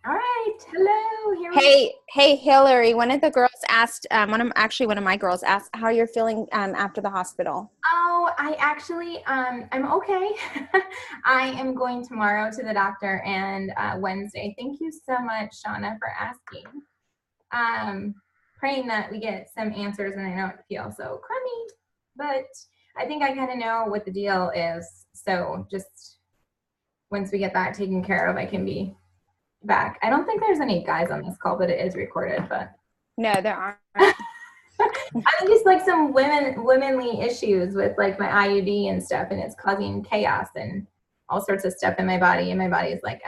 All right. Hello. Here we go. Hey, Hillary. One of the girls asked, one of my girls asked how you're feeling after the hospital. Oh, I actually, I'm okay. I am going tomorrow to the doctor and Wednesday. Thank you so much, Shauna, for asking. Praying that we get some answers, and I don't feel so crummy, but I think I kind of know what the deal is. So just once we get that taken care of, I can be back. I don't think there's any guys on this call, but it is recorded. But No, there aren't. I think it's like some womanly issues with like my IUD and stuff, and it's causing chaos and all sorts of stuff in my body. And my body is like,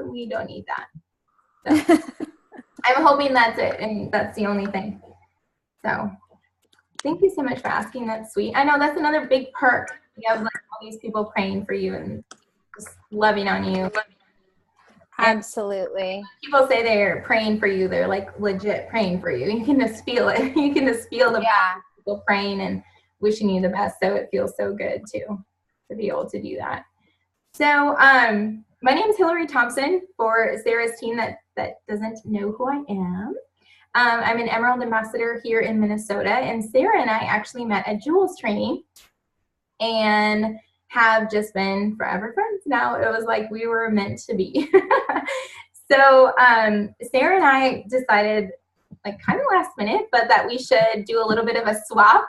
we don't need that. So I'm hoping that's it, and that's the only thing. So thank you so much for asking. That's sweet. I know that's another big perk. You have like all these people praying for you and just loving on you. Absolutely. People say they're praying for you. They're like legit praying for you. You can just feel it. You can just feel the people praying and wishing you the best. So it feels so good too, to be able to do that. So my name is Hillary Thompson for Sarah's team that doesn't know who I am. I'm an Emerald Ambassador here in Minnesota, and Sarah and I actually met at Jules training and have just been forever friends now. It was like we were meant to be. So Sarah and I decided, like kind of last minute, but that we should do a little bit of a swap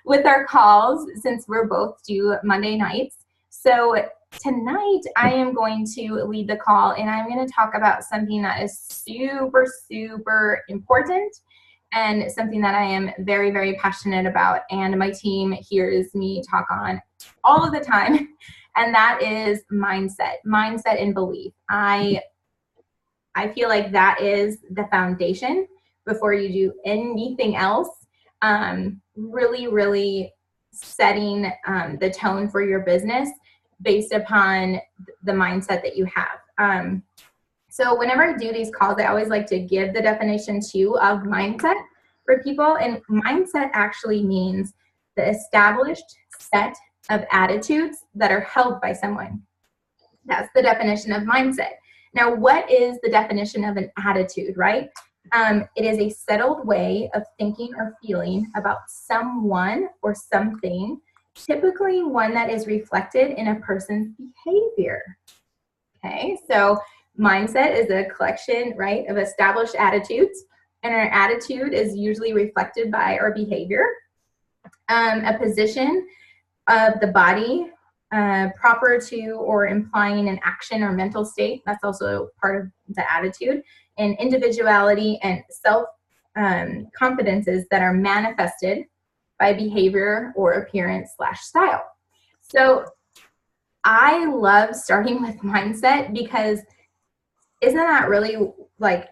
with our calls since we're both due Monday nights. So tonight I am going to lead the call, and I'm going to talk about something that is super, super important and something that I am very, very passionate about, and my team hears me talk on all of the time, and that is mindset and belief. I feel like that is the foundation before you do anything else. Really, really setting the tone for your business based upon the mindset that you have. So whenever I do these calls, I always like to give the definition too of mindset for people. And mindset actually means the established set of attitudes that are held by someone. That's the definition of mindset. Now, what is the definition of an attitude, right? It is a settled way of thinking or feeling about someone or something, typically one that is reflected in a person's behavior. Okay, so mindset is a collection, right, of established attitudes, and our attitude is usually reflected by our behavior. A position of the body proper to or implying an action or mental state, that's also part of the attitude, and individuality and self confidences that are manifested by behavior or appearance / style. So I love starting with mindset because isn't that really like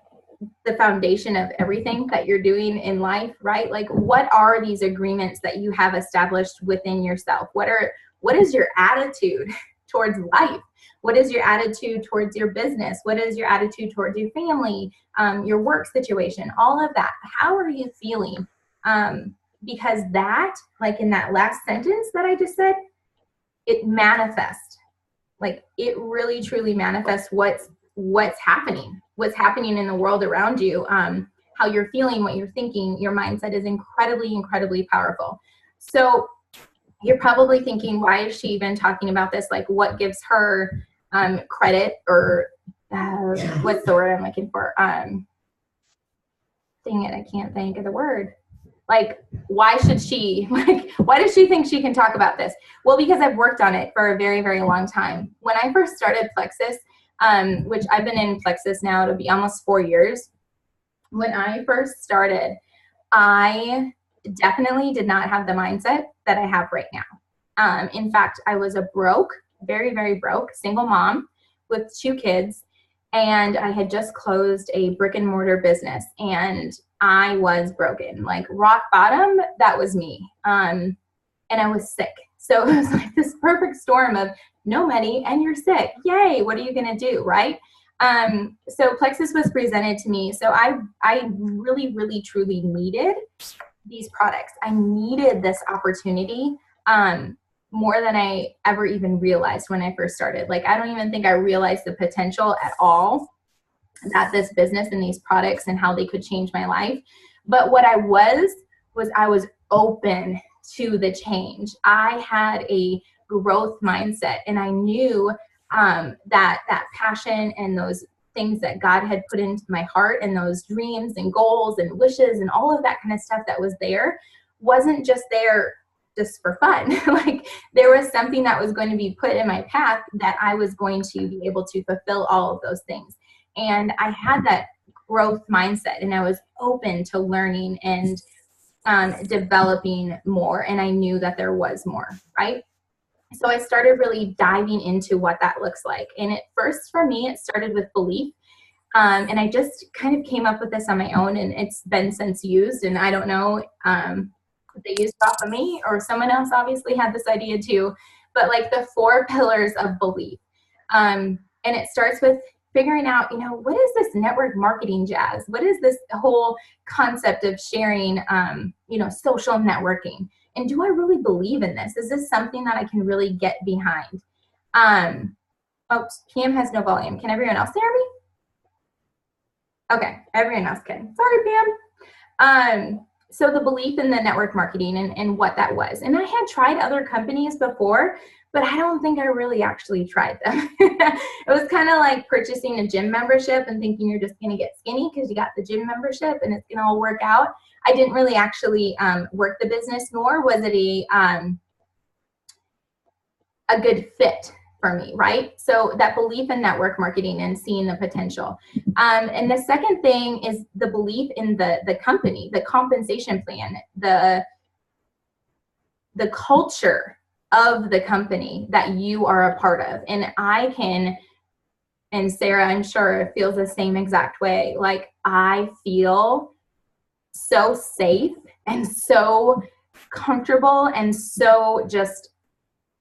the foundation of everything that you're doing in life, right? Like, what are these agreements that you have established within yourself? What is your attitude towards life? What is your attitude towards your business? What is your attitude towards your family, your work situation, all of that? How are you feeling? Because that, like in that last sentence that I just said, it manifests. Like it really truly manifests what's happening in the world around you, how you're feeling, what you're thinking. Your mindset is incredibly, incredibly powerful. So you're probably thinking, why is she even talking about this? Like, what gives her credit, or what's the word I'm looking for? Dang it, I can't think of the word. Like, why should she, like, why does she think she can talk about this? Well, because I've worked on it for a very, very long time. When I first started Plexus, which I've been in Plexus now, it'll be almost 4 years. When I first started, I definitely did not have the mindset that I have right now. In fact, I was a broke, very, very broke, single mom with 2 kids, and I had just closed a brick and mortar business, and I was broken, like rock bottom. That was me. And I was sick. So it was like this perfect storm of no money and you're sick. Yay. What are you going to do? Right. So Plexus was presented to me. So I really, really, truly needed these products. I needed this opportunity more than I ever even realized when I first started. Like, I don't even think I realized the potential at all that this business and these products and how they could change my life. But what I was I was open to the change. I had a growth mindset, and I knew that passion and those things that God had put into my heart, and those dreams and goals and wishes and all of that kind of stuff that was there wasn't just there just for fun. Like, there was something that was going to be put in my path that I was going to be able to fulfill all of those things. And I had that growth mindset, and I was open to learning and developing more. And I knew that there was more, right? So I started really diving into what that looks like. And at first, for me, it started with belief. And I just kind of came up with this on my own, and it's been since used. And I don't know if they used it off of me or someone else obviously had this idea too. But like the 4 pillars of belief. And it starts with figuring out, what is this network marketing jazz? What is this whole concept of sharing, social networking? And do I really believe in this? Is this something that I can really get behind? PM has no volume. Can everyone else hear me? Okay, everyone else can. Sorry, PM. So the belief in the network marketing and what that was. And I had tried other companies before, but I don't think I really actually tried them. It was kind of like purchasing a gym membership and thinking you're just going to get skinny because you got the gym membership and it's going to all work out. I didn't really actually work the business, nor was it a good fit for me, right? So that belief in network marketing and seeing the potential. And the second thing is the belief in the company, the compensation plan, the culture of the company that you are a part of. And and Sarah, I'm sure, feels the same exact way. Like, I feel so safe and so comfortable and so just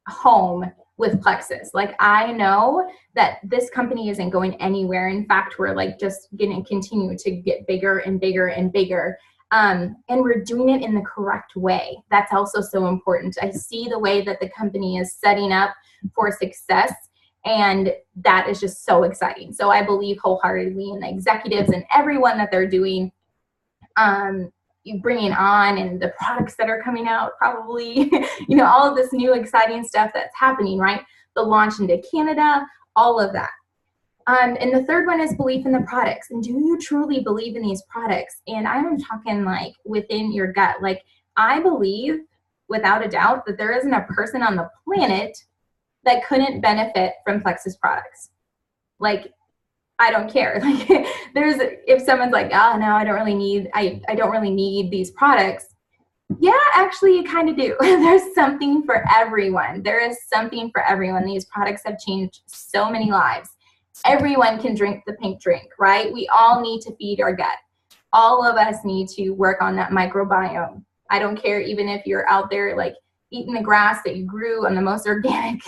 home with Plexus. Like, I know that this company isn't going anywhere. In fact, we're like just going to continue to get bigger and bigger and bigger. And we're doing it in the correct way. That's also so important. I see the way that the company is setting up for success, and that is just so exciting. So I believe wholeheartedly in the executives and everyone that they're doing, you bringing on, and the products that are coming out, probably, all of this new exciting stuff that's happening, right? The launch into Canada, all of that. And the third one is belief in the products. And do you truly believe in these products? And I'm talking like within your gut. Like, I believe without a doubt that there isn't a person on the planet that couldn't benefit from Plexus products. Like, I don't care. Like, if someone's like, oh no, I don't really need these products. Yeah, actually you kind of do. There's something for everyone. There is something for everyone. These products have changed so many lives. Everyone can drink the pink drink, right? We all need to feed our gut. All of us need to work on that microbiome. I don't care, even if you're out there like eating the grass that you grew on the most organic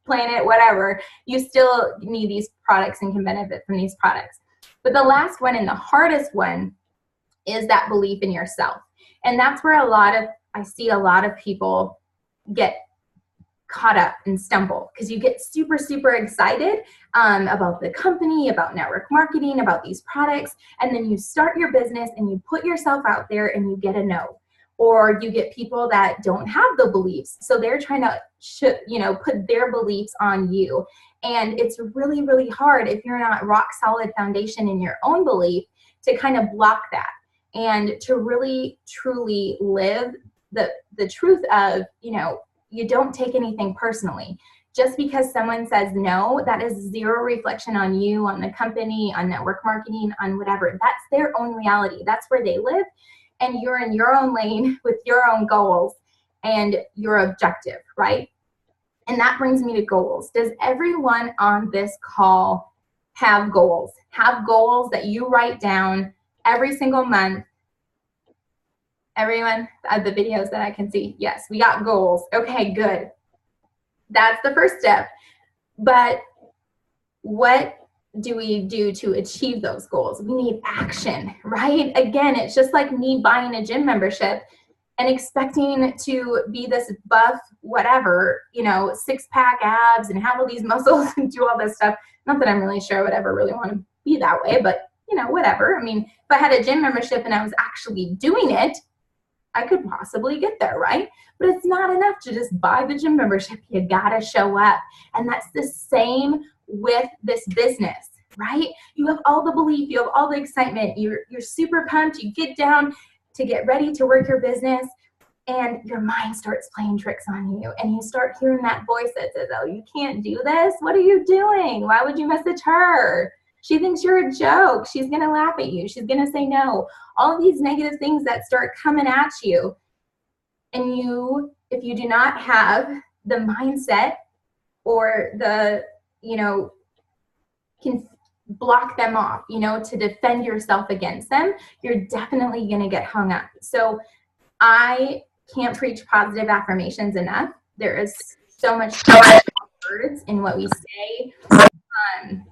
planet, whatever, you still need these products and can benefit from these products. But the last one and the hardest one is that belief in yourself. And that's where I see a lot of people get caught up and stumble, because you get super, super excited about the company, about network marketing, about these products. And then you start your business and you put yourself out there and you get a no. Or you get people that don't have the beliefs. So they're trying to, put their beliefs on you. And it's really, really hard if you're not rock solid foundation in your own belief to kind of block that and to really, truly live the truth of, you don't take anything personally. Just because someone says no, that is zero reflection on you, on the company, on network marketing, on whatever. That's their own reality. That's where they live. And you're in your own lane with your own goals and your objective, right? And that brings me to goals. Does everyone on this call have goals? Have goals that you write down every single month? Everyone, the videos that I can see, yes, we got goals. Okay, good. That's the first step. But what do we do to achieve those goals? We need action, right? Again, it's just like me buying a gym membership and expecting to be this buff, whatever, 6-pack abs and have all these muscles and do all this stuff. Not that I'm really sure I would ever really want to be that way, but you know, whatever. I mean, if I had a gym membership and I was actually doing it, I could possibly get there, right? But it's not enough to just buy the gym membership. You gotta show up. And that's the same with this business, right? You have all the belief, you have all the excitement, you're super pumped, you get down to get ready to work your business, and your mind starts playing tricks on you, and you start hearing that voice that says, oh, you can't do this. What are you doing? Why would you message her? She thinks you're a joke. She's going to laugh at you. She's going to say no. All of these negative things that start coming at you. And you, if you do not have the mindset or the, you know, can block them off, you know, to defend yourself against them, you're definitely going to get hung up. So I can't preach positive affirmations enough. There is so much words in what we say,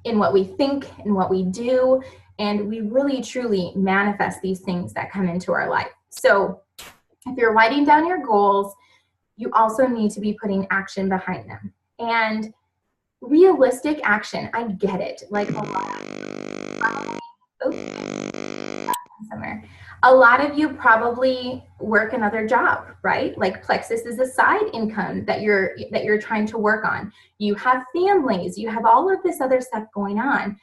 in what we think, in what we do, and we really truly manifest these things that come into our life. So if you're writing down your goals, you also need to be putting action behind them. And realistic action, I get it. Like a lot of you probably work another job, right? Like Plexus is a side income that you're trying to work on. You have families, you have all of this other stuff going on.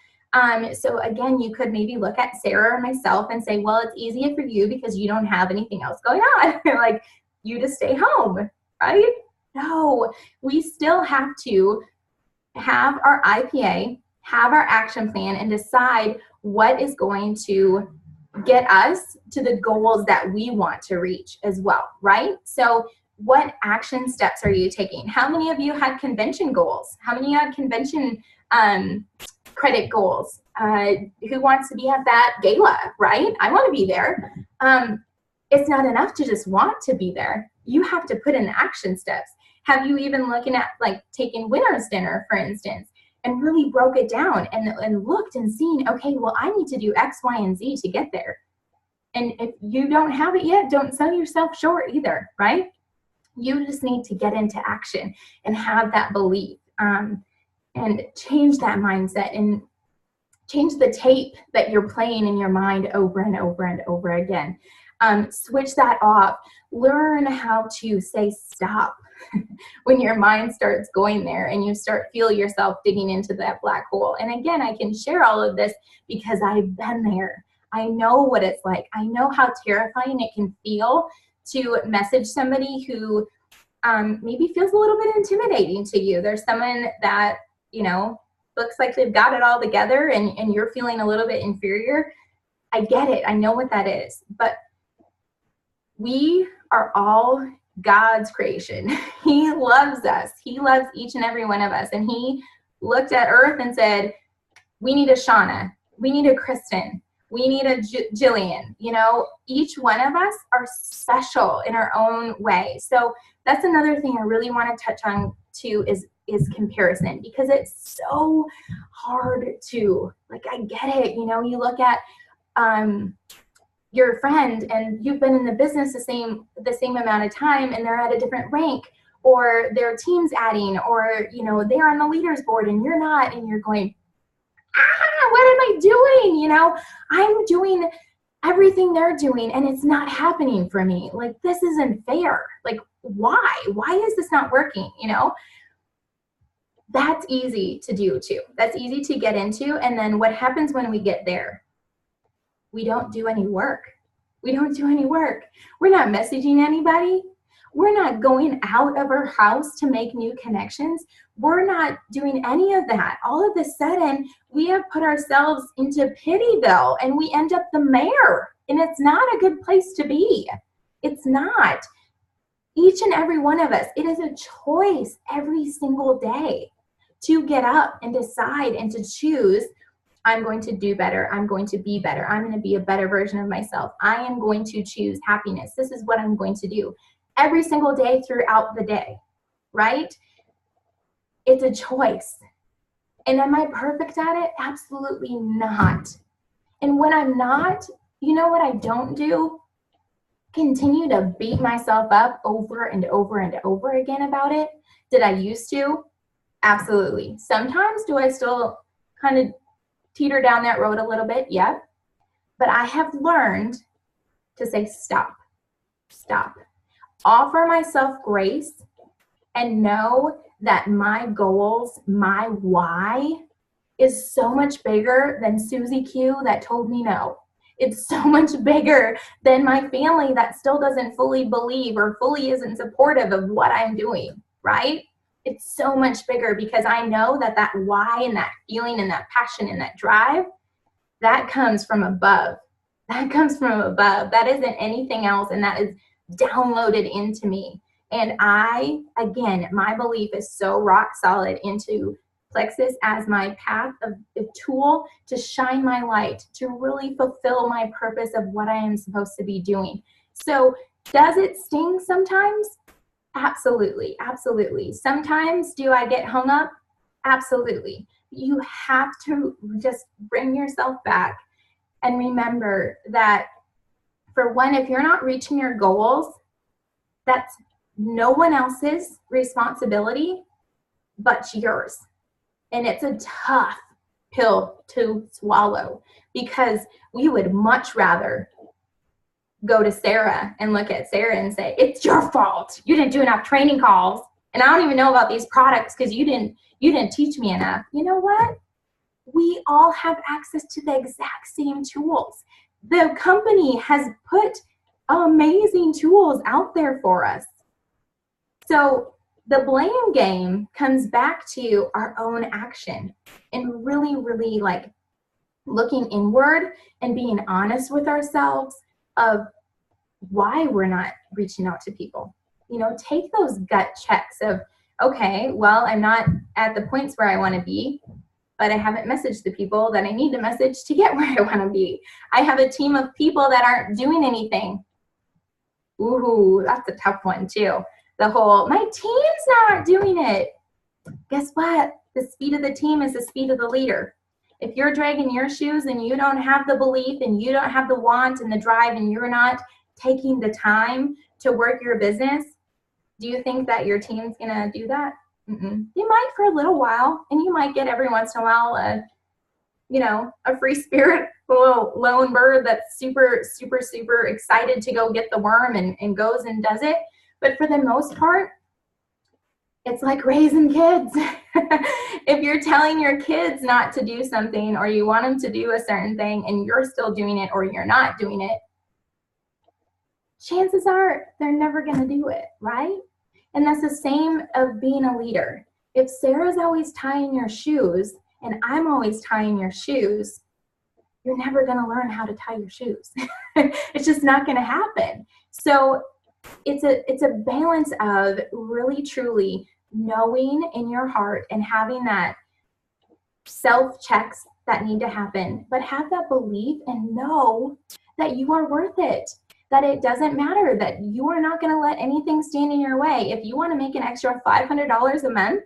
So again, you could maybe look at Sarah or myself and say, well, it's easier for you because you don't have anything else going on. Like you just stay home, right? No, we still have to have our IPA, have our action plan, and decide what is going to get us to the goals that we want to reach as well, right? So what action steps are you taking? How many of you had convention goals? How many had convention credit goals? Who wants to be at that gala, right? I want to be there. It's not enough to just want to be there. You have to put in action steps. Have you even looking at like taking winner's dinner, for instance, and really broke it down and looked and seen, okay, well, I need to do X, Y, and Z to get there. And if you don't have it yet, don't sell yourself short either, right? You just need to get into action and have that belief and change that mindset and change the tape that you're playing in your mind over and over and over again. Switch that off. Learn how to say stop when your mind starts going there and you feel yourself digging into that black hole. And again, I can share all of this because I've been there. I know what it's like. I know how terrifying it can feel to message somebody who maybe feels a little bit intimidating to you. There's someone that, you know, looks like they've got it all together and you're feeling a little bit inferior. I get it. I know what that is. But we are all God's creation. He loves us. He loves each and every one of us. And he looked at earth and said, we need a Shauna. We need a Kristen. We need a Jillian. You know, each one of us are special in our own way. So that's another thing I really want to touch on too is comparison, because it's so hard to, like, I get it. You know, you look at your friend and you've been in the business the same amount of time and they're at a different rank, or their team's adding, or, you know, they're on the leaders board and you're not, and you're going, what am I doing? You know, I'm doing everything they're doing and it's not happening for me. Like, this isn't fair. Like, why is this not working? You know, that's easy to do too. That's easy to get into. And then what happens when we get there? We don't do any work. We don't do any work. We're not messaging anybody. We're not going out of our house to make new connections. We're not doing any of that. All of a sudden, we have put ourselves into Pityville and we end up the mayor. And it's not a good place to be. It's not. Each and every one of us, it is a choice every single day to get up and decide and to choose, I'm going to do better. I'm going to be better. I'm going to be a better version of myself. I am going to choose happiness. This is what I'm going to do every single day throughout the day, right? It's a choice. And am I perfect at it? Absolutely not. And when I'm not, you know what I don't do? Continue to beat myself up over and over and over again about it. Did I used to? Absolutely. Sometimes do I still kind of teeter down that road a little bit, yep. But I have learned to say stop, stop. Offer myself grace and know that my goals, my why is so much bigger than Susie Q that told me no. It's so much bigger than my family that still doesn't fully believe or fully isn't supportive of what I'm doing, right? It's so much bigger because I know that that why and that feeling and that passion and that drive, that comes from above. That comes from above. That isn't anything else, and that is downloaded into me. And I, again, my belief is so rock solid into Plexus as my path of a tool to shine my light, to really fulfill my purpose of what I am supposed to be doing. So does it sting sometimes? Absolutely, absolutely. Sometimes do I get hung up? Absolutely. You have to just bring yourself back and remember that, for one, if you're not reaching your goals, that's no one else's responsibility but yours. And it's a tough pill to swallow because we would much rather go to Sara and look at Sara and say, it's your fault. You didn't do enough training calls. And I don't even know about these products because you didn't teach me enough. You know what? We all have access to the exact same tools. The company has put amazing tools out there for us. So the blame game comes back to our own action and really, really like looking inward and being honest with ourselves of why we're not reaching out to people. You know, take those gut checks of, okay, well, I'm not at the points where I want to be, but I haven't messaged the people that I need to message to get where I want to be. I have a team of people that aren't doing anything. Ooh, that's a tough one too. The whole, my team's not doing it. Guess what? The speed of the team is the speed of the leader. If you're dragging your shoes and you don't have the belief and you don't have the want and the drive and you're not taking the time to work your business, do you think that your team's gonna do that? You might for a little while, and you might get every once in a while a free spirit, a little lone bird that's super, super, super excited to go get the worm and goes and does it. But for the most part, it's like raising kids. If you're telling your kids not to do something or you want them to do a certain thing and you're still doing it or you're not doing it, chances are they're never going to do it, right? And that's the same of being a leader. If Sarah's always tying your shoes and I'm always tying your shoes, you're never going to learn how to tie your shoes. It's just not going to happen. So it's a balance of really truly knowing in your heart and having that self-checks that need to happen, but have that belief and know that you are worth it, that it doesn't matter, that you are not going to let anything stand in your way. If you want to make an extra $500 a month,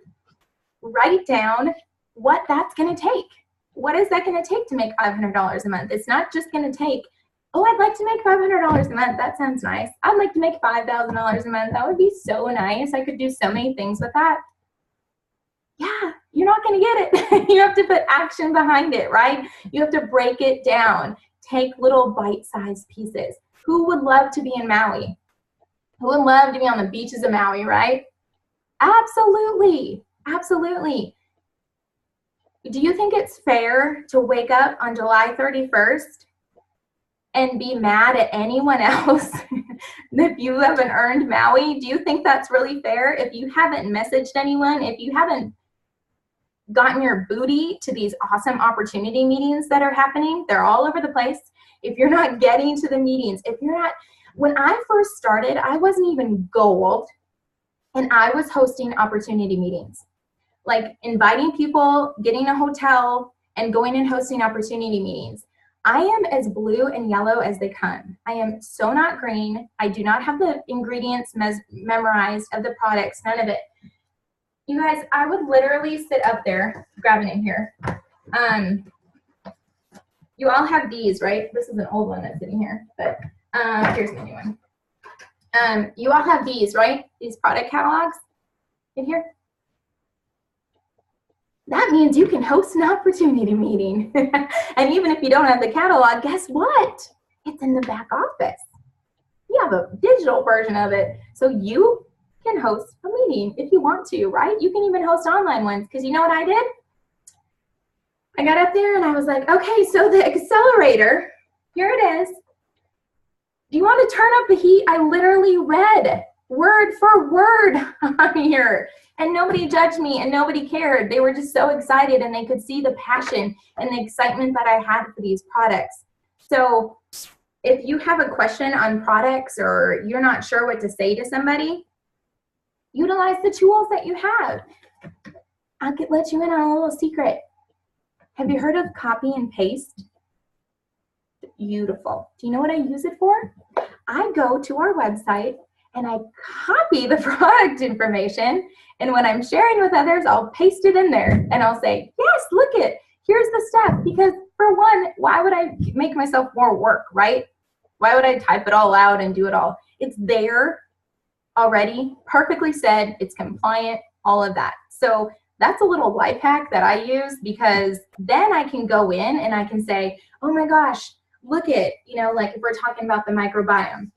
write down what that's going to take. What is that going to take to make $500 a month? It's not just going to take, oh, I'd like to make $500 a month. That sounds nice. I'd like to make $5,000 a month. That would be so nice. I could do so many things with that. Yeah, you're not going to get it. You have to put action behind it, right? You have to break it down. Take little bite-sized pieces. Who would love to be in Maui? Who would love to be on the beaches of Maui, right? Absolutely. Absolutely. Do you think it's fair to wake up on July 31st and be mad at anyone else if you haven't earned Maui? Do you think that's really fair? If you haven't messaged anyone, if you haven't gotten your booty to these awesome opportunity meetings that are happening, they're all over the place. If you're not getting to the meetings, if you're not, when I first started, I wasn't even gold, and I was hosting opportunity meetings, like inviting people, getting a hotel, and going and hosting opportunity meetings. I am as blue and yellow as they come. I am so not green. I do not have the ingredients memorized of the products, none of it. You guys, I would literally sit up there, grab it in here. You all have these, right? This is an old one that's sitting here, but here's my new one. You all have these, right? These product catalogs in here. that means you can host an opportunity meeting. And even if you don't have the catalog, guess what? It's in the back office. You have a digital version of it. So you can host a meeting if you want to, right? You can even host online ones, because you know what I did? I got up there and I was like, okay, so the accelerator, here it is. Do you want to turn up the heat? I literally read word for word on here, and nobody judged me and nobody cared. They were just so excited, and they could see the passion and the excitement that I had for these products. So if you have a question on products or you're not sure what to say to somebody, utilize the tools that you have. I'll let you in on a little secret. Have you heard of copy and paste? Beautiful. Do you know what I use it for? I go to our website and I copy the product information, and when I'm sharing with others, I'll paste it in there and I'll say, yes, look it, here's the step. Because for one, why would I make myself more work, right? Why would I type it all out and do it all? It's there already, perfectly said, it's compliant, all of that. So that's a little life hack that I use, because then I can go in and I can say, oh my gosh, look at, like if we're talking about the microbiome,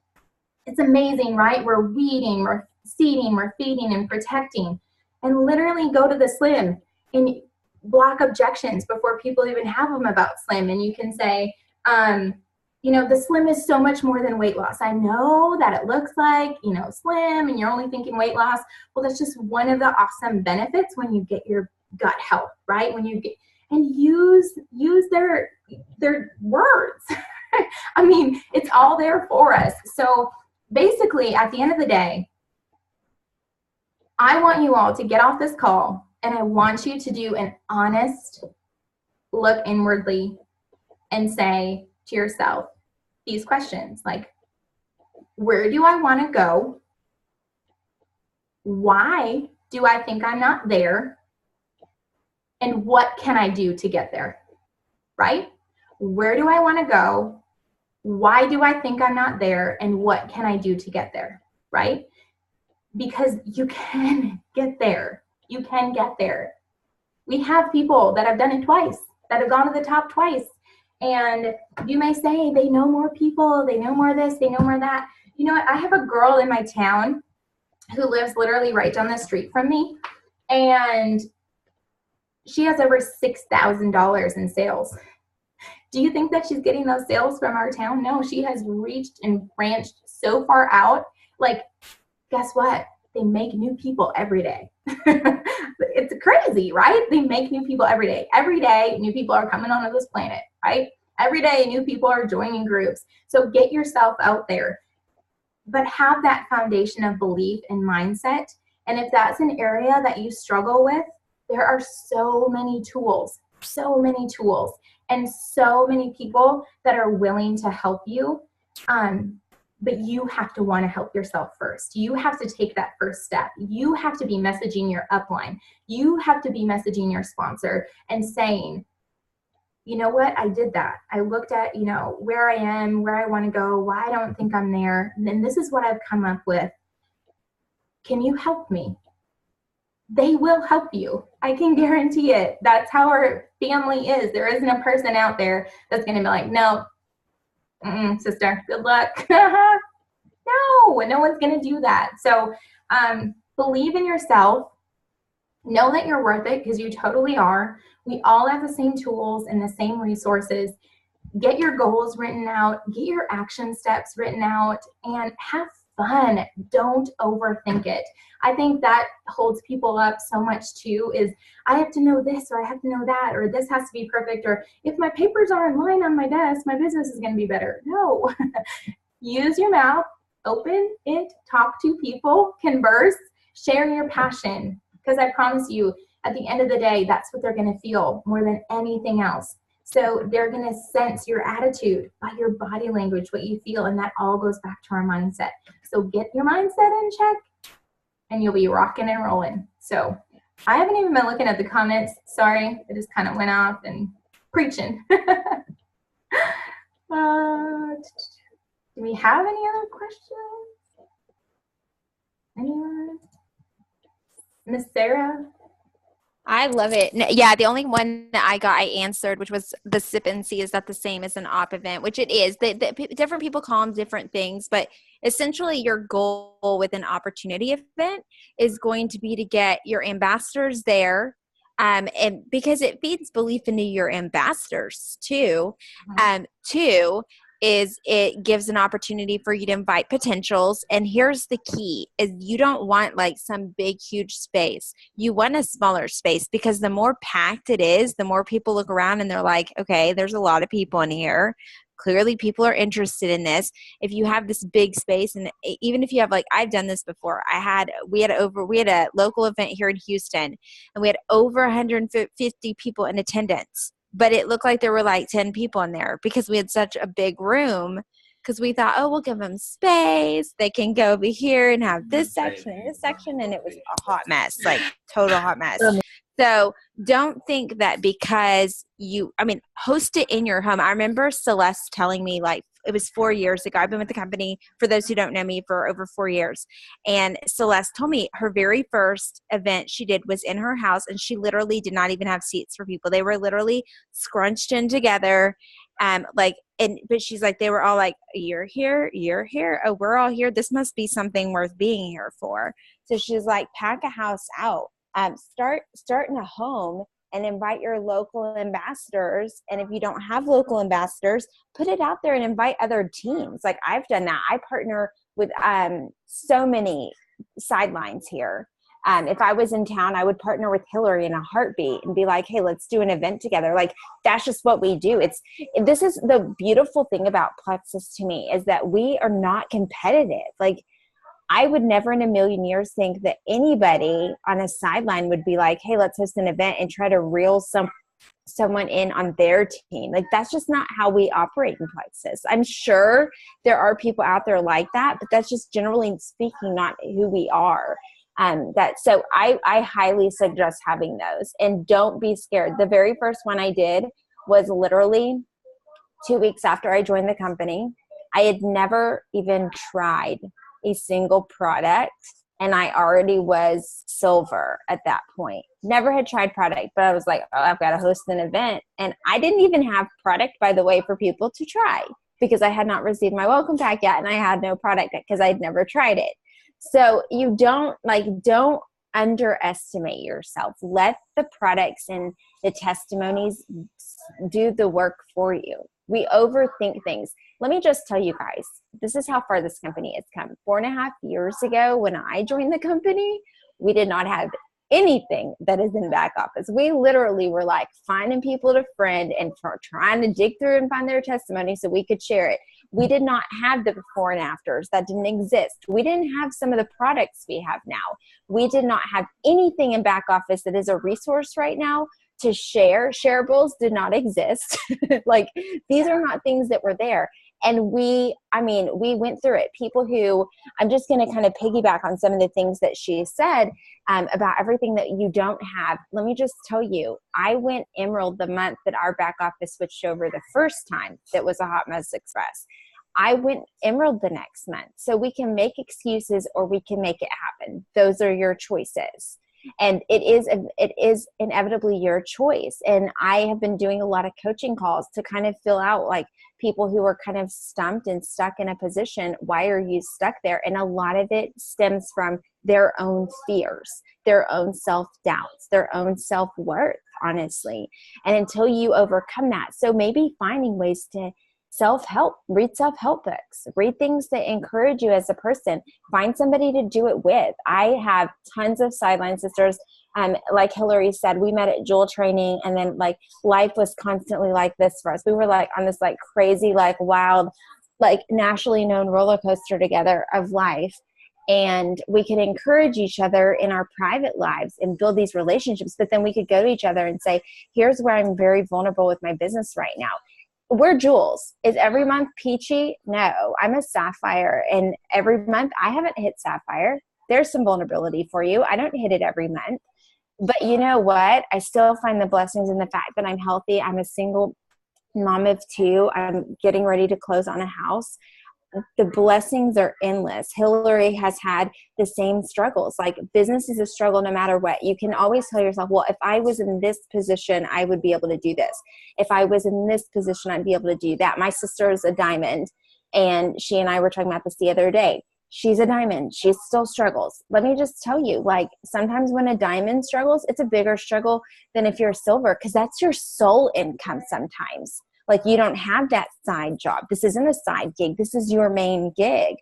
it's amazing, right? We're weeding, we're seeding, we're feeding and protecting, and literally go to the slim and block objections before people even have them about slim. And you can say, the slim is so much more than weight loss. I know that it looks like, slim and you're only thinking weight loss. Well, that's just one of the awesome benefits when you get your gut health, right? When you get, and use their words. I mean, it's all there for us. So basically, at the end of the day, I want you all to get off this call, and I want you to do an honest look inwardly and say to yourself these questions, like, where do I want to go? Why do I think I'm not there? And what can I do to get there, right? Where do I want to go? Why do I think I'm not there? And what can I do to get there, right? Because you can get there. You can get there. We have people that have done it twice, that have gone to the top twice. And you may say they know more people, they know more this, they know more that. You know what? I have a girl in my town who lives literally right down the street from me, and she has over $6,000 in sales. Do you think that she's getting those sales from our town? No, she has reached and branched so far out. Like, guess what? They make new people every day. It's crazy, right? They make new people every day. Every day, new people are coming onto this planet, right? Every day, new people are joining groups. So get yourself out there, but have that foundation of belief and mindset. And if that's an area that you struggle with, there are so many tools, and so many people that are willing to help you. But you have to want to help yourself first. You have to take that first step. You have to be messaging your upline. You have to be messaging your sponsor and saying, you know what, I did that. I looked at, where I am, where I want to go, why I don't think I'm there. And then this is what I've come up with. Can you help me? They will help you. I can guarantee it. That's how our family is. There isn't a person out there that's going to be like, no, sister, good luck. No one's going to do that. So believe in yourself. Know that you're worth it, because you totally are. We all have the same tools and the same resources. Get your goals written out. Get your action steps written out, and have fun. Don't overthink it. I think that holds people up so much too, is I have to know this, or I have to know that, or this has to be perfect, or if my papers are in line on my desk, my business is going to be better. No. Use your mouth, open it, talk to people, converse, share your passion, because I promise you, at the end of the day, that's what they're going to feel more than anything else. So they're going to sense your attitude by your body language, what you feel, and that all goes back to our mindset. So get your mindset in check, and you'll be rocking and rolling. So I haven't even been looking at the comments. Sorry, I just kind of went off and preaching. Do we have any other questions? Anyone? Miss Sarah? I love it. Yeah, the only one that I answered, which was the sip and see, is that the same as an op event, which it is. Different people call them different things, but essentially your goal with an opportunity event is going to be to get your ambassadors there. And because it feeds belief into your ambassadors too. Two is it gives an opportunity for you to invite potentials. And here's the key is you don't want like some big, huge space. You want a smaller space because the more packed it is, the more people look around and they're like, okay, there's a lot of people in here. Clearly people are interested in this. If you have this big space, and even if you have like, I've done this before. We had a local event here in Houston and we had over 150 people in attendance, but it looked like there were like 10 people in there because we had such a big room, because we thought, oh, we'll give them space. They can go over here and have this section and this section. And it was a hot mess, like total hot mess. So don't think that because host it in your home. I remember Celeste telling me, like, it was 4 years ago. I've been with the company, for those who don't know me, for over 4 years. And Celeste told me her very first event she did was in her house, and she literally did not even have seats for people. They were literally scrunched in together. But she's like, they were all like, you're here. Oh, we're all here. This must be something worth being here for. So she's like, pack a house out. Start in a home and invite your local ambassadors. And if you don't have local ambassadors, put it out there and invite other teams. Like I've done that. I partner with so many sidelines here. If I was in town, I would partner with Hillary in a heartbeat and be like, hey, let's do an event together. Like that's just what we do. This is the beautiful thing about Plexus to me, is that we are not competitive. Like I would never in a million years think that anybody on a sideline would be like, hey, let's host an event and try to reel someone in on their team. Like that's just not how we operate in Plexus. I'm sure there are people out there like that, but that's just generally speaking not who we are. So I highly suggest having those, and don't be scared. The very first one I did was literally 2 weeks after I joined the company. I had never even tried a single product, and I already was silver at that point. Never had tried product, but I was like, oh, I've got to host an event. And I didn't even have product, by the way, for people to try, because I had not received my welcome pack yet, and I had no product because I'd never tried it. So you don't underestimate yourself. Let the products and the testimonies do the work for you. We overthink things. Let me just tell you guys, this is how far this company has come. 4.5 years ago, when I joined the company, we did not have anything that is in back office. We literally were like finding people to friend and trying to dig through and find their testimony so we could share it. We did not have the before and afters. That didn't exist. We didn't have some of the products we have now. We did not have anything in back office that is a resource right now to share. Shareables did not exist. Like these are not things that were there. And we went through it. People who, I'm just going to kind of piggyback on some of the things that she said about everything that you don't have. Let me just tell you, I went Emerald the month that our back office switched over the first time that was a Hot Mess Express. I went Emerald the next month. So we can make excuses or we can make it happen. Those are your choices. And it is inevitably your choice. And I have been doing a lot of coaching calls to kind of fill out like people who are kind of stumped and stuck in a position. Why are you stuck there? And a lot of it stems from their own fears, their own self-doubts, their own self-worth, honestly. And until you overcome that, so maybe finding ways to self-help, read self-help books, read things that encourage you as a person, find somebody to do it with. I have tons of sideline sisters. Like Hillary said, we met at Jewel training, and then like life was constantly like this for us. We were like on this like crazy, like wild, like nationally known roller coaster together of life. And we could encourage each other in our private lives and build these relationships. But then we could go to each other and say, here's where I'm very vulnerable with my business right now. We're jewels. Is every month peachy? No, I'm a sapphire. And every month I haven't hit sapphire. There's some vulnerability for you. I don't hit it every month. But you know what? I still find the blessings in the fact that I'm healthy. I'm a single mom of 2. I'm getting ready to close on a house. the blessings are endless. Hillary has had the same struggles. Like, business is a struggle no matter what. You can always tell yourself, well, if I was in this position, I would be able to do this. If I was in this position, I'd be able to do that. My sister is a diamond, and she and I were talking about this the other day. She's a diamond. She still struggles. Let me just tell you, like, sometimes when a diamond struggles, it's a bigger struggle than if you're a silver, because that's your sole income sometimes. Like, you don't have that side job. This isn't a side gig. This is your main gig.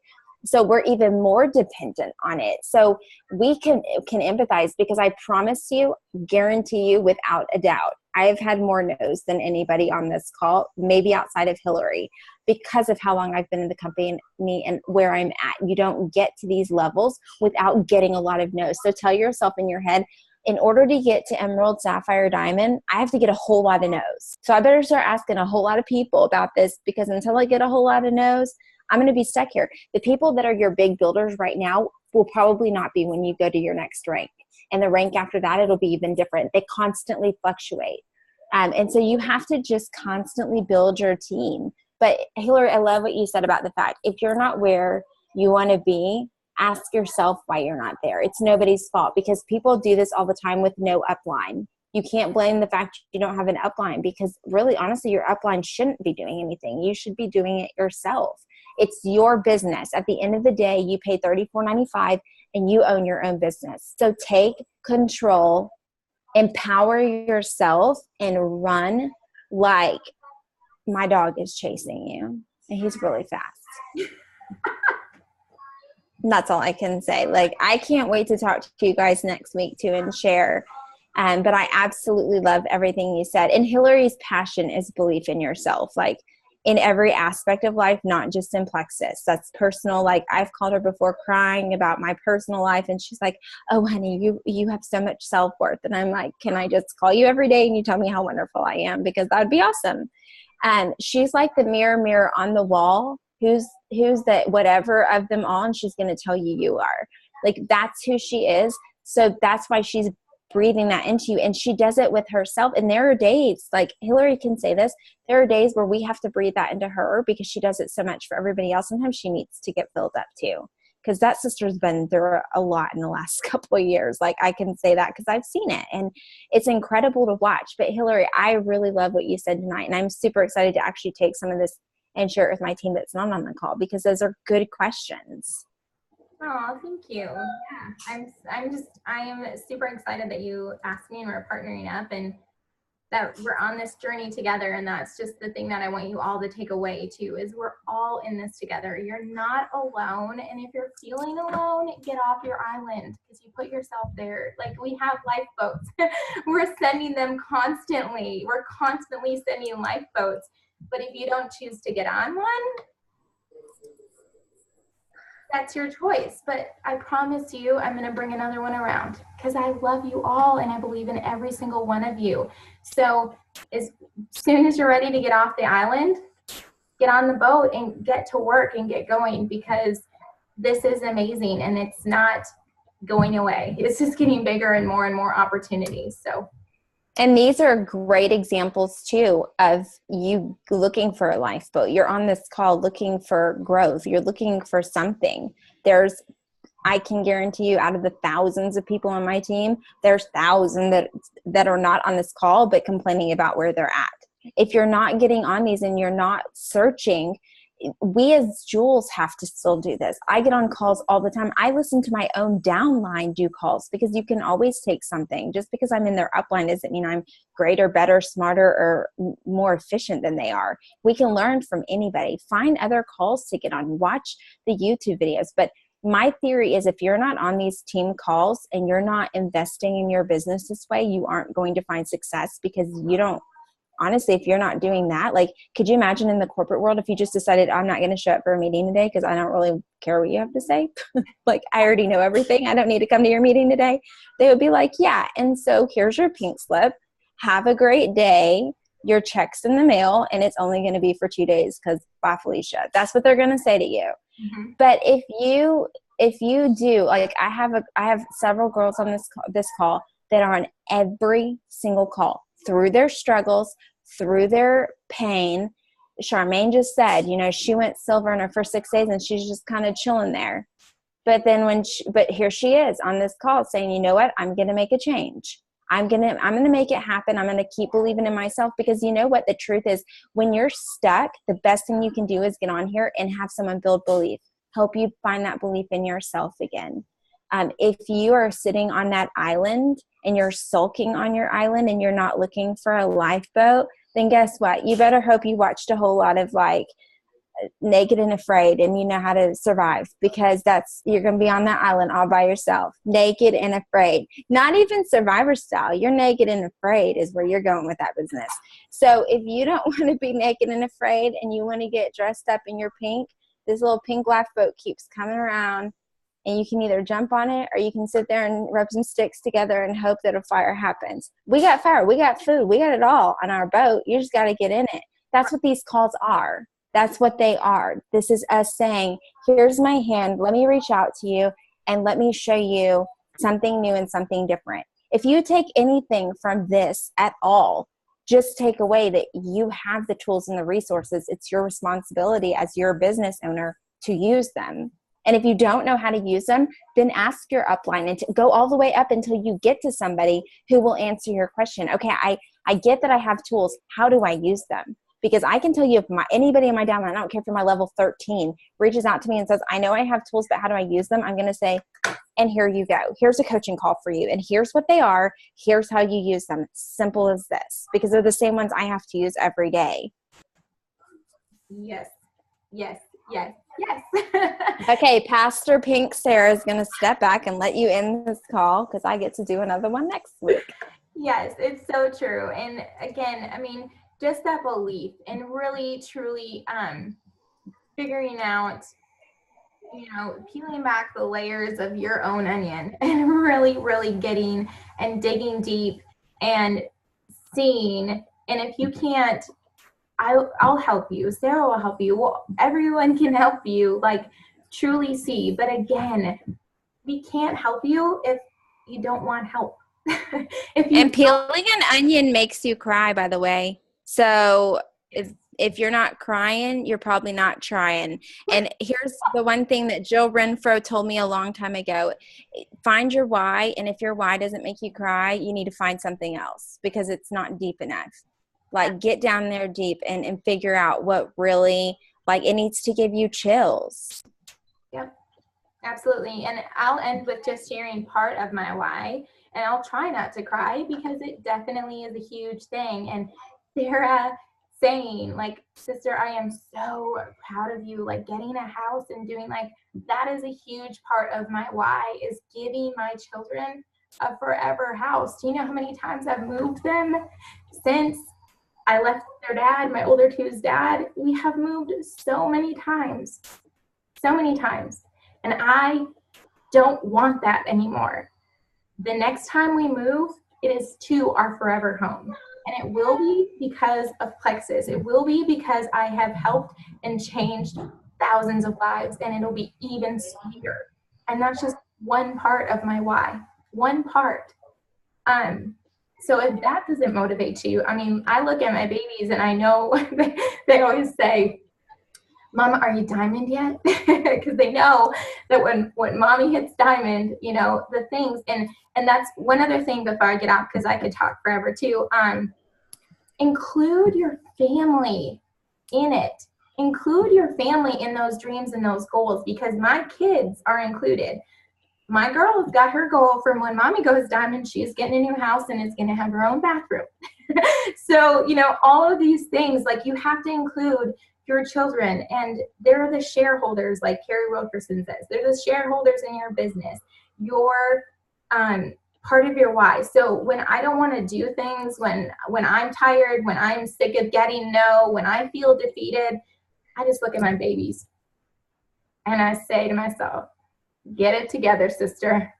So we're even more dependent on it. So we can empathize, because I promise you, guarantee you, without a doubt, I've had more no's than anybody on this call, maybe outside of Hillary, because of how long I've been in the company and where I'm at. You don't get to these levels without getting a lot of no's. So tell yourself in your head, in order to get to emerald, sapphire, diamond, I have to get a whole lot of no's. So I better start asking a whole lot of people about this, because until I get a whole lot of no's, I'm going to be stuck here. The people that are your big builders right now will probably not be when you go to your next rank. And the rank after that, it'll be even different. They constantly fluctuate. And so you have to just constantly build your team. But Hillary, I love what you said about the fact, if you're not where you want to be, ask yourself why you're not there. It's nobody's fault, because people do this all the time with no upline. You can't blame the fact you don't have an upline, because really, honestly, your upline shouldn't be doing anything. You should be doing it yourself. It's your business. At the end of the day, you pay $34.95 and you own your own business. So take control, empower yourself, and run like my dog is chasing you, and he's really fast. That's all I can say. Like, I can't wait to talk to you guys next week too and share. But I absolutely love everything you said. And Hillary's passion is belief in yourself, like in every aspect of life, not just in Plexus. That's personal. Like, I've called her before crying about my personal life, and she's like, oh, honey, you have so much self-worth. And I'm like, can I just call you every day and you tell me how wonderful I am? Because that would be awesome. And she's like the mirror on the wall. Who's the whatever of them all, and she's going to tell you you are. Like, that's who she is. So that's why she's breathing that into you, and she does it with herself. And there are days, like Hillary can say this, there are days where we have to breathe that into her, because she does it so much for everybody else. Sometimes she needs to get filled up too, because that sister's been through a lot in the last couple of years. Like, I can say that because I've seen it, and it's incredible to watch. But Hillary, I really love what you said tonight, and I'm super excited to actually take some of this and share it with my team that's not on the call, because those are good questions. Oh, thank you. Yeah, I am super excited that you asked me and we're partnering up, and that we're on this journey together. And that's just the thing that I want you all to take away too, is we're all in this together. You're not alone. And if you're feeling alone, get off your island, because you put yourself there. Like, we have lifeboats. We're sending them constantly. We're constantly sending lifeboats. But if you don't choose to get on one, that's your choice. But I promise you, I'm going to bring another one around, because I love you all and I believe in every single one of you. So as soon as you're ready to get off the island, get on the boat and get to work and get going, because this is amazing and it's not going away. It's just getting bigger and more opportunities. So. And these are great examples too of you looking for a lifeboat. You're on this call looking for growth. You're looking for something. I can guarantee you, out of the thousands of people on my team, there's thousands that are not on this call but complaining about where they're at. If you're not getting on these and you're not searching, we as Jules have to still do this. I get on calls all the time. I listen to my own downline do calls, because you can always take something. Just because I'm in their upline doesn't mean I'm greater, better, smarter, or more efficient than they are. We can learn from anybody. Find other calls to get on. Watch the YouTube videos. But my theory is, if you're not on these team calls and you're not investing in your business this way, you aren't going to find success, because you don't. Honestly, if you're not doing that, like, could you imagine in the corporate world if you just decided, I'm not going to show up for a meeting today because I don't really care what you have to say? Like, I already know everything. I don't need to come to your meeting today. They would be like, yeah. And so here's your pink slip. Have a great day. Your check's in the mail, and it's only going to be for 2 days because bye, Felicia. That's what they're going to say to you. Mm-hmm. But if you do, like, I have several girls on this call that are on every single call, through their struggles, through their pain. Charmaine just said, she went silver in her first 6 days and she's just kind of chilling there. But then but here she is on this call saying, you know what, I'm going to make a change. I'm going to make it happen. I'm going to keep believing in myself, because you know what the truth is, when you're stuck, the best thing you can do is get on here and have someone build belief, help you find that belief in yourself again. If you are sitting on that island and you're sulking on your island and you're not looking for a lifeboat, then guess what? You better hope you watched a whole lot of like Naked and Afraid and you know how to survive, because you're going to be on that island all by yourself, naked and afraid. Not even Survivor style. You're naked and afraid is where you're going with that business. So if you don't want to be naked and afraid and you want to get dressed up in your pink, this little pink lifeboat keeps coming around, and you can either jump on it or you can sit there and rub some sticks together and hope that a fire happens. We got fire. We got food. We got it all on our boat. You just got to get in it. That's what these calls are. That's what they are. This is us saying, here's my hand. Let me reach out to you and let me show you something new and something different. If you take anything from this at all, just take away that you have the tools and the resources. It's your responsibility as your business owner to use them. And if you don't know how to use them, then ask your upline and go all the way up until you get to somebody who will answer your question. Okay, I get that I have tools. How do I use them? Because I can tell you, if anybody in my downline, I don't care if you're my level 13, reaches out to me and says, I know I have tools, but how do I use them? I'm going to say, and here you go. Here's a coaching call for you. And here's what they are. Here's how you use them. Simple as this. Because they're the same ones I have to use every day. Yes. Yes. Yes. Yes. Okay, Pastor Pink Sarah is going to step back and let you end this call, because I get to do another one next week. Yes, it's so true. And again, I mean, just that belief and really, truly figuring out, peeling back the layers of your own onion and really, really getting and digging deep and seeing. And if you can't, I'll help you. Sarah will help you. Well, everyone can help you, like truly see. But again, we can't help you if you don't want help. And peeling an onion makes you cry, by the way. So if you're not crying, you're probably not trying. And here's the one thing that Jill Renfro told me a long time ago. Find your why. And if your why doesn't make you cry, you need to find something else, because it's not deep enough. Like, get down there deep and figure out what really, like, it needs to give you chills. Yep, absolutely. And I'll end with just sharing part of my why. And I'll try not to cry, because it definitely is a huge thing. And Sarah saying, like, sister, I am so proud of you, like getting a house and doing, like, that is a huge part of my why, is giving my children a forever house. Do you know how many times I've moved them since I left their dad, my older two's dad? We have moved so many times. And I don't want that anymore. The next time we move, it is to our forever home. And it will be because of Plexus. It will be because I have helped and changed thousands of lives, and it'll be even sweeter. And that's just one part of my why. One part. So if that doesn't motivate you, I mean, I look at my babies and I know they always say, Mama, are you diamond yet? Because they know that when mommy hits diamond, the things, and that's one other thing before I get out, because I could talk forever too. Include your family in it. Include your family in those dreams and those goals, because my kids are included. My girl's got her goal from when mommy goes diamond, she's getting a new house and is going to have her own bathroom. So, all of these things, like, you have to include your children, and they're the shareholders, like Carrie Wilkerson says. They're the shareholders in your business. You're part of your why. So when I don't want to do things, when I'm tired, when I'm sick of getting no, when I feel defeated, I just look at my babies and I say to myself, get it together, sister.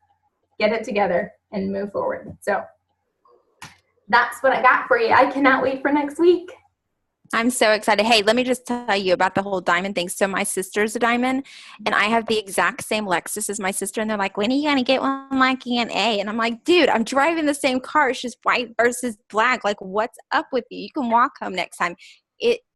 Get it together and move forward. So that's what I got for you. I cannot wait for next week. I'm so excited. Hey, let me just tell you about the whole diamond thing. So my sister's a diamond, and I have the exact same Lexus as my sister. And they're like, when are you going to get one like Aunt A? And I'm like, dude, I'm driving the same car. It's just white versus black. Like, what's up with you? You can walk home next time.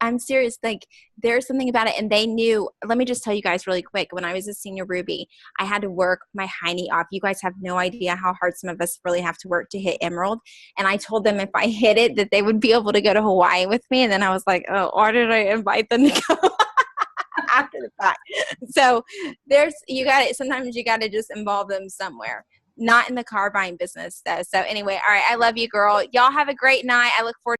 I'm serious. Like, there's something about it. And they knew, let me just tell you guys really quick. When I was a senior Ruby, I had to work my hiney off. You guys have no idea how hard some of us really have to work to hit Emerald. And I told them if I hit it, that they would be able to go to Hawaii with me. And then I was like, oh, why did I invite them to go? After the fact. So sometimes you got to just involve them somewhere, not in the car buying business though. So anyway, all right. I love you, girl. Y'all have a great night. I look forward